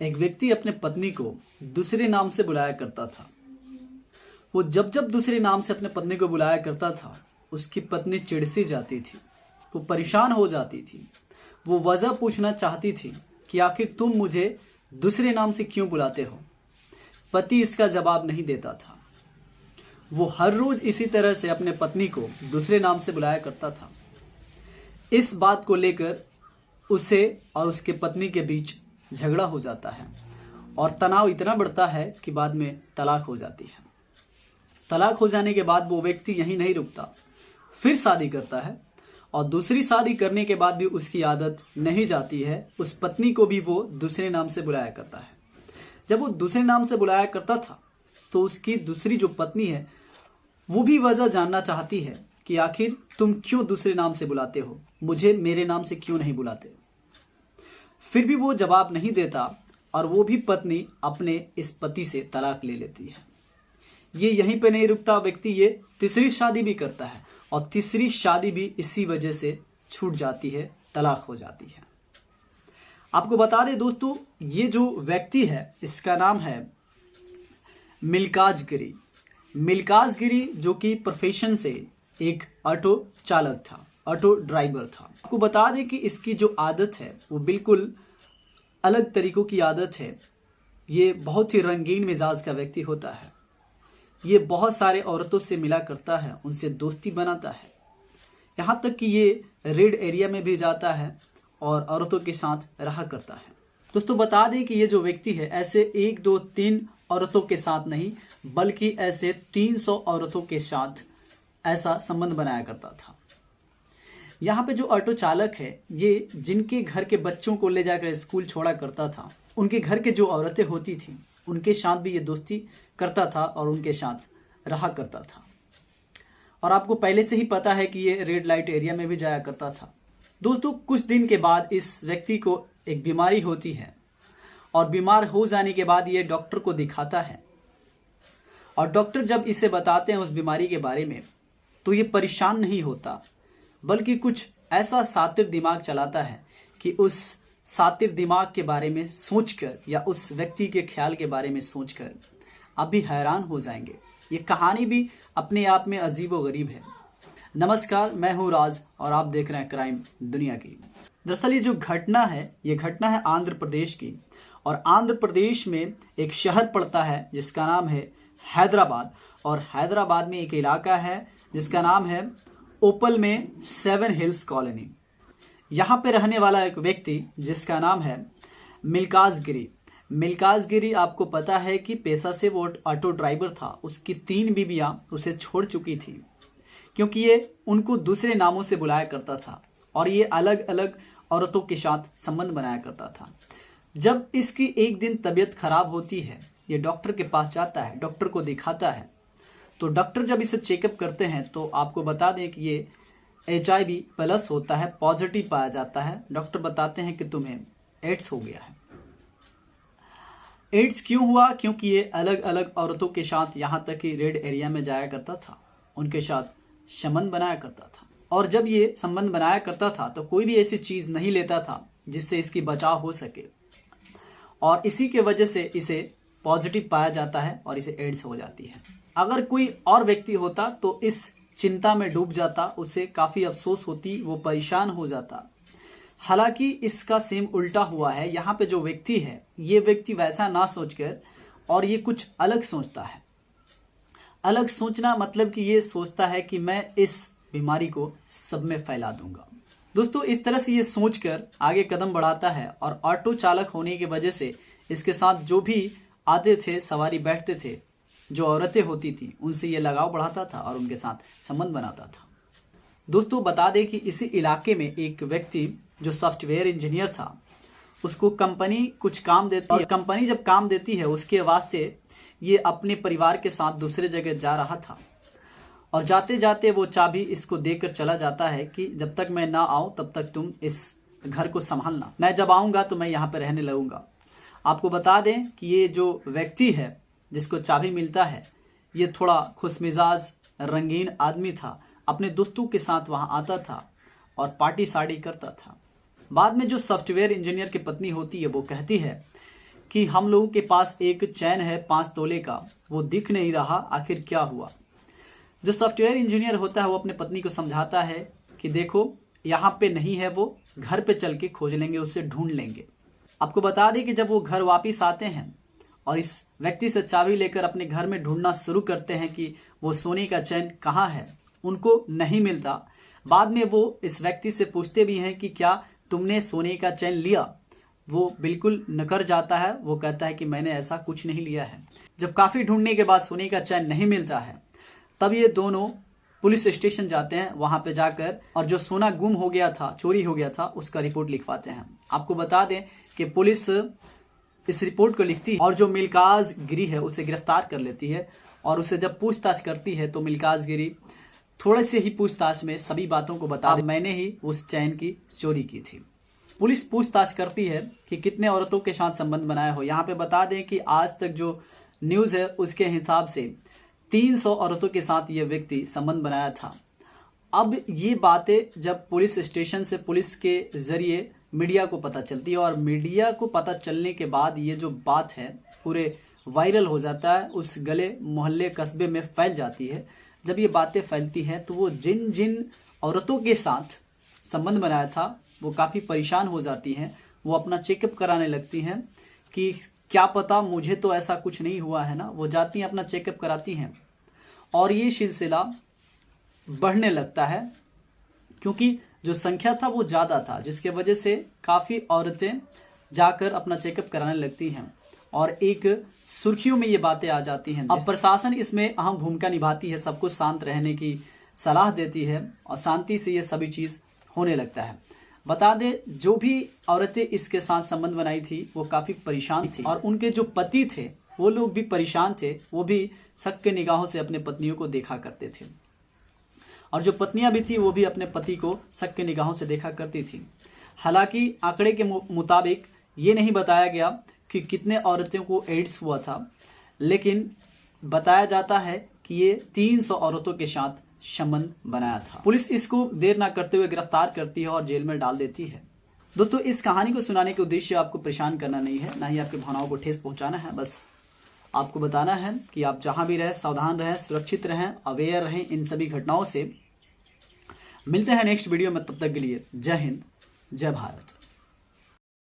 एक व्यक्ति अपने पत्नी को दूसरे नाम से बुलाया करता था। वो जब जब दूसरे नाम से अपने पत्नी को बुलाया करता था, उसकी पत्नी चिढ़ जाती थी, वो परेशान हो जाती थी। वो वजह पूछना चाहती थी कि आखिर तुम मुझे दूसरे नाम से क्यों बुलाते हो। पति इसका जवाब नहीं देता था। वो हर रोज इसी तरह से अपने पत्नी को दूसरे नाम से बुलाया करता था। इस बात को लेकर उसे और उसके पत्नी के बीच झगड़ा हो जाता है और तनाव इतना बढ़ता है कि बाद में तलाक हो जाती है। तलाक हो जाने के बाद वो व्यक्ति यहीं नहीं रुकता, फिर शादी करता है और दूसरी शादी करने के बाद भी उसकी आदत नहीं जाती है। उस पत्नी को भी वो दूसरे नाम से बुलाया करता है। जब वो दूसरे नाम से बुलाया करता था तो उसकी दूसरी जो पत्नी है वो भी वजह जानना चाहती है कि आखिर तुम क्यों दूसरे नाम से बुलाते हो, मुझे मेरे नाम से क्यों नहीं बुलाते। फिर भी वो जवाब नहीं देता और वो भी पत्नी अपने इस पति से तलाक ले लेती है। ये यहीं पे नहीं रुकता, व्यक्ति ये तीसरी शादी भी करता है और तीसरी शादी भी इसी वजह से छूट जाती है, तलाक हो जाती है। आपको बता दें दोस्तों, ये जो व्यक्ति है इसका नाम है मिल्काज गिरी। मिल्काज गिरी जो कि प्रोफेशन से एक ऑटो चालक था, ऑटो ड्राइवर था। आपको बता दें कि इसकी जो आदत है वो बिल्कुल अलग तरीकों की आदत है। ये बहुत ही रंगीन मिजाज का व्यक्ति होता है। ये बहुत सारे औरतों से मिला करता है, उनसे दोस्ती बनाता है। यहाँ तक कि ये रेड एरिया में भी जाता है और औरतों के साथ रहा करता है। दोस्तों बता दें कि ये जो व्यक्ति है ऐसे 1, 2, 3 औरतों के साथ नहीं बल्कि ऐसे 300 औरतों के साथ ऐसा संबंध बनाया करता था। यहाँ पे जो ऑटो चालक है ये जिनके घर के बच्चों को ले जाकर स्कूल छोड़ा करता था, उनके घर के जो औरतें होती थी उनके साथ भी ये दोस्ती करता था और उनके साथ रहा करता था। और आपको पहले से ही पता है कि ये रेड लाइट एरिया में भी जाया करता था। दोस्तों कुछ दिन के बाद इस व्यक्ति को एक बीमारी होती है और बीमार हो जाने के बाद ये डॉक्टर को दिखाता है और डॉक्टर जब इसे बताते हैं उस बीमारी के बारे में तो ये परेशान नहीं होता बल्कि कुछ ऐसा सातिर दिमाग चलाता है कि उस सातिर दिमाग के बारे में सोचकर या उस व्यक्ति के ख्याल के बारे में सोचकर आप भी हैरान हो जाएंगे। ये कहानी भी अपने आप में अजीब व गरीब है। नमस्कार, मैं हूँ राज और आप देख रहे हैं क्राइम दुनिया की। दरअसल ये जो घटना है ये घटना है आंध्र प्रदेश की और आंध्र प्रदेश में एक शहर पड़ता है जिसका नाम है हैदराबाद और हैदराबाद में एक इलाका है जिसका नाम है ओपल में 7 हिल्स कॉलोनी। यहाँ पे रहने वाला एक व्यक्ति जिसका नाम है मिल्काज गिरी। मिल्काज गिरी आपको पता है कि पेशा से वो ऑटो ड्राइवर था। उसकी 3 बीवियां उसे छोड़ चुकी थी क्योंकि ये उनको दूसरे नामों से बुलाया करता था और ये अलग अलग औरतों के साथ संबंध बनाया करता था। जब इसकी एक दिन तबीयत खराब होती है ये डॉक्टर के पास जाता है, डॉक्टर को दिखाता है। तो डॉक्टर जब इसे चेकअप करते हैं तो आपको बता दें कि ये HIV+ होता है, पॉजिटिव पाया जाता है। डॉक्टर बताते हैं कि तुम्हें एड्स हो गया है। एड्स क्यों हुआ? क्योंकि ये अलग अलग औरतों के साथ यहाँ तक कि रेड एरिया में जाया करता था, उनके साथ संबंध बनाया करता था। और जब ये संबंध बनाया करता था तो कोई भी ऐसी चीज नहीं लेता था जिससे इसकी बचाव हो सके और इसी के वजह से इसे पॉजिटिव पाया जाता है और इसे एड्स हो जाती है। अगर कोई और व्यक्ति होता तो इस चिंता में डूब जाता, उसे काफी अफसोस होती, वो परेशान हो जाता। हालांकि इसका सेम उल्टा हुआ है। यहाँ पे जो व्यक्ति है ये व्यक्ति वैसा ना सोचकर और ये कुछ अलग सोचता है। अलग सोचना मतलब कि ये सोचता है कि मैं इस बीमारी को सब में फैला दूंगा। दोस्तों इस तरह से ये सोचकर आगे कदम बढ़ाता है और ऑटो चालक होने की वजह से इसके साथ जो भी आते थे, सवारी बैठते थे, जो औरतें होती थी उनसे ये लगाव बढ़ाता था और उनके साथ संबंध बनाता था। दोस्तों बता दें कि इसी इलाके में एक व्यक्ति जो सॉफ्टवेयर इंजीनियर था उसको कंपनी कुछ काम देती है और कंपनी जब काम देती है उसके वास्ते ये अपने परिवार के साथ दूसरे जगह जा रहा था और जाते जाते वो चाबी इसको देकर चला जाता है कि जब तक मैं ना आऊं तब तक तुम इस घर को संभालना, मैं जब आऊंगा तो मैं यहाँ पे रहने लगूंगा। आपको बता दें कि ये जो व्यक्ति है जिसको चाबी मिलता है ये थोड़ा खुशमिजाज रंगीन आदमी था। अपने दोस्तों के साथ वहां आता था और पार्टी साड़ी करता था। बाद में जो सॉफ्टवेयर इंजीनियर की पत्नी होती है वो कहती है कि हम लोगों के पास एक चैन है 5 तोले का, वो दिख नहीं रहा, आखिर क्या हुआ। जो सॉफ्टवेयर इंजीनियर होता है वो अपने पत्नी को समझाता है कि देखो यहाँ पे नहीं है, वो घर पे चल के खोज लेंगे, उससे ढूंढ लेंगे। आपको बता दें कि जब वो घर वापिस आते हैं और इस व्यक्ति से चाबी लेकर अपने घर में ढूंढना शुरू करते हैं कि वो सोने का चैन कहाँ है, उनको नहीं मिलता। बाद में वो इस व्यक्ति से पूछते भी हैं कि क्या तुमने सोने का चैन लिया। वो बिल्कुल नकर जाता है, वो कहता है कि मैंने ऐसा कुछ नहीं लिया है। जब काफी ढूंढने के बाद सोने का चैन नहीं मिलता है, तब ये दोनों पुलिस स्टेशन जाते हैं। वहां पे जाकर और जो सोना गुम हो गया था, चोरी हो गया था, उसका रिपोर्ट लिखवाते हैं। आपको बता दें कि पुलिस इस रिपोर्ट को लिखती है और जो मिल्काज गिरी है उसे गिरफ्तार कर लेती है। और उसे जब पूछताछ करती है तो मिल्काज गिरी थोड़े से ही पूछताछ में सभी बातों को बता, मैंने ही उस चैन की चोरी की थी। पुलिस पूछताछ करती है कि कितने औरतों के साथ संबंध बनाया हो। यहाँ पे बता दें कि आज तक जो न्यूज है उसके हिसाब से 300 औरतों के साथ ये व्यक्ति संबंध बनाया था। अब ये बातें जब पुलिस स्टेशन से पुलिस के जरिए मीडिया को पता चलती है और मीडिया को पता चलने के बाद ये जो बात है पूरे वायरल हो जाता है, उस गले मोहल्ले कस्बे में फैल जाती है। जब ये बातें फैलती हैं तो वो जिन जिन औरतों के साथ संबंध बनाया था वो काफी परेशान हो जाती हैं। वो अपना चेकअप कराने लगती हैं कि क्या पता मुझे तो ऐसा कुछ नहीं हुआ है ना। वो जाती हैं, अपना चेकअप कराती हैं और ये सिलसिला बढ़ने लगता है क्योंकि जो संख्या था वो ज्यादा था, जिसके वजह से काफी औरतें जाकर अपना चेकअप कराने लगती हैं और एक सुर्खियों में ये बातें आ जाती हैं। अब प्रशासन इसमें अहम भूमिका निभाती है, सबको शांत रहने की सलाह देती है और शांति से ये सभी चीज होने लगता है। बता दें जो भी औरतें इसके साथ संबंध बनाई थी वो काफी परेशान थी और उनके जो पति थे वो लोग भी परेशान थे। वो भी शक के निगाहों से अपने पत्नियों को देखा करते थे और जो पत्नियां भी थी वो भी अपने पति को शक के निगाहों से देखा करती थी। हालांकि आंकड़े के मुताबिक ये नहीं बताया गया कि कितने औरतों को एड्स हुआ था, लेकिन बताया जाता है कि ये 300 औरतों के साथ संबंध बनाया था। पुलिस इसको देर ना करते हुए गिरफ्तार करती है और जेल में डाल देती है। दोस्तों, इस कहानी को सुनाने के उद्देश्य आपको परेशान करना नहीं है, ना ही आपकी भावनाओं को ठेस पहुंचाना है। बस आपको बताना है कि आप जहां भी रहें सावधान रहें, सुरक्षित रहें, अवेयर रहें इन सभी घटनाओं से। मिलते हैं नेक्स्ट वीडियो में, तब तक के लिए जय हिंद, जय भारत।